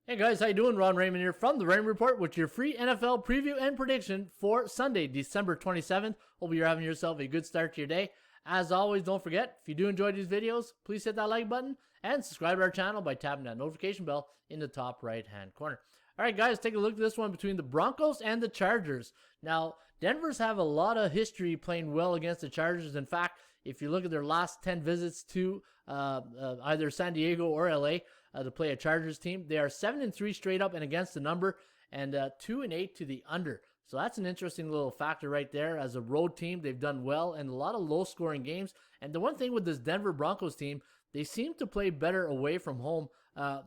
Hey guys, how you doing? Ron Raymond here from the Raymond Report with your free NFL preview and prediction for Sunday, December 27th. Hope you're having yourself a good start to your day. As always, don't forget, if you do enjoy these videos, please hit that like button and subscribe to our channel by tapping that notification bell in the top right-hand corner. All right, guys, take a look at this one between the Broncos and the Chargers. Now, Denver's have a lot of history playing well against the Chargers. In fact, if you look at their last 10 visits to either San Diego or LA to play a Chargers team, they are 7-3 straight up and against the number, and 2-8 to the under. So that's an interesting little factor right there. As a road team, they've done well in a lot of low-scoring games. And the one thing with this Denver Broncos team, they seem to play better away from home,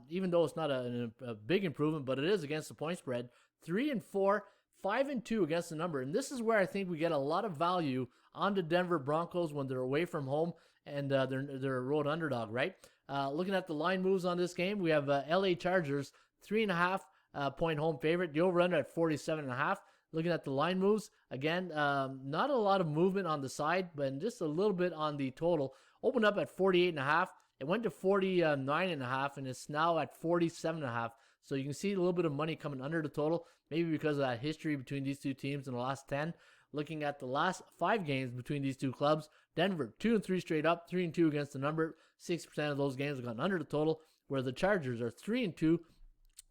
even though it's not a big improvement, but it is against the point spread. 3-4, 5-2 against the number. And this is where I think we get a lot of value on the Denver Broncos when they're away from home and they're a road underdog, right? Looking at the line moves on this game, we have LA Chargers, 3.5 point home favorite. The over-under at 47.5. Looking at the line moves, again, not a lot of movement on the side, but just a little bit on the total. Opened up at 48.5. It went to 49.5, and it's now at 47.5. So you can see a little bit of money coming under the total, maybe because of that history between these two teams in the last 10. Looking at the last 5 games between these two clubs, Denver 2-3 straight up, 3-2 against the number. 60% of those games have gone under the total, where the Chargers are 3-2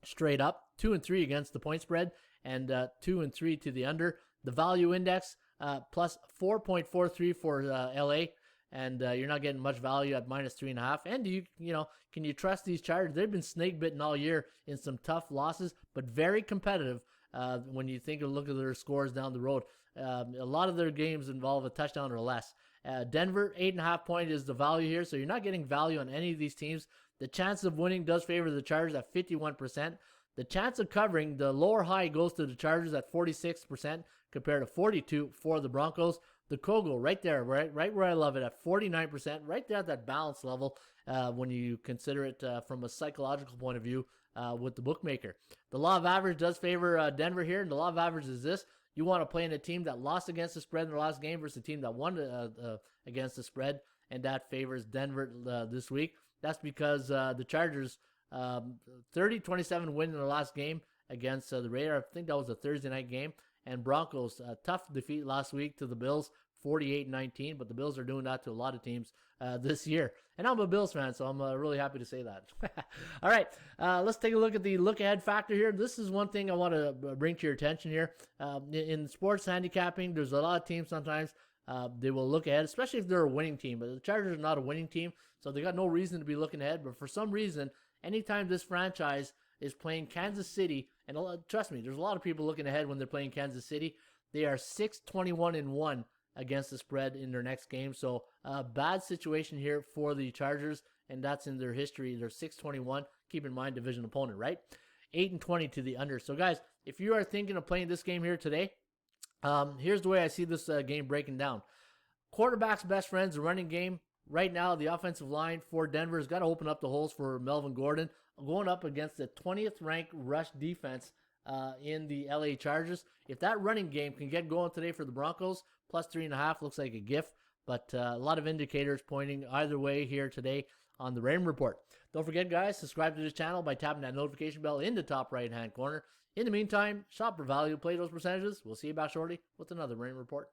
straight up, 2-3 against the point spread, and 2-3 to the under. The value index plus 4.43 for LA, and you're not getting much value at minus 3.5. And can you trust these Chargers? They've been snake bitten all year in some tough losses, but very competitive. When you look at their scores down the road, a lot of their games involve a touchdown or less. Denver 8.5 point is the value here, so you're not getting value on any of these teams. The chance of winning does favor the Chargers at 51%. The chance of covering, the lower high goes to the Chargers at 46% compared to 42% for the Broncos. The Kogo right there, right where I love it, at 49%, right there at that balance level when you consider it from a psychological point of view with the bookmaker. The law of average does favor Denver here, and the law of average is this. You want to play in a team that lost against the spread in their last game versus a team that won against the spread, and that favors Denver this week. That's because the Chargers 30-27 win in their last game against the Raiders. I think that was a Thursday night game. And Broncos, tough defeat last week to the Bills, 48-19. But the Bills are doing that to a lot of teams this year. And I'm a Bills fan, so I'm really happy to say that. All right, let's take a look at the look-ahead factor here. This is one thing I want to bring to your attention here. In sports handicapping, there's a lot of teams sometimes they will look ahead, especially if they're a winning team. But the Chargers are not a winning team, so they got no reason to be looking ahead. But for some reason, anytime this franchise is playing Kansas City, and trust me, there's a lot of people looking ahead when they're playing Kansas City. They are 6-21-1 against the spread in their next game. So bad situation here for the Chargers, and that's in their history. They're 6-21. Keep in mind, division opponent, right? 8-20 to the under. So guys, if you are thinking of playing this game here today, here's the way I see this game breaking down. Quarterback's best friends, the running game. Right now, the offensive line for Denver has got to open up the holes for Melvin Gordon, going up against the 20th ranked rush defense in the LA Chargers. If that running game can get going today for the Broncos, plus 3.5 looks like a gift, but a lot of indicators pointing either way here today on the Raymond Report. Don't forget, guys, subscribe to this channel by tapping that notification bell in the top right-hand corner. In the meantime, shop for value, play those percentages. We'll see you back shortly with another Raymond Report.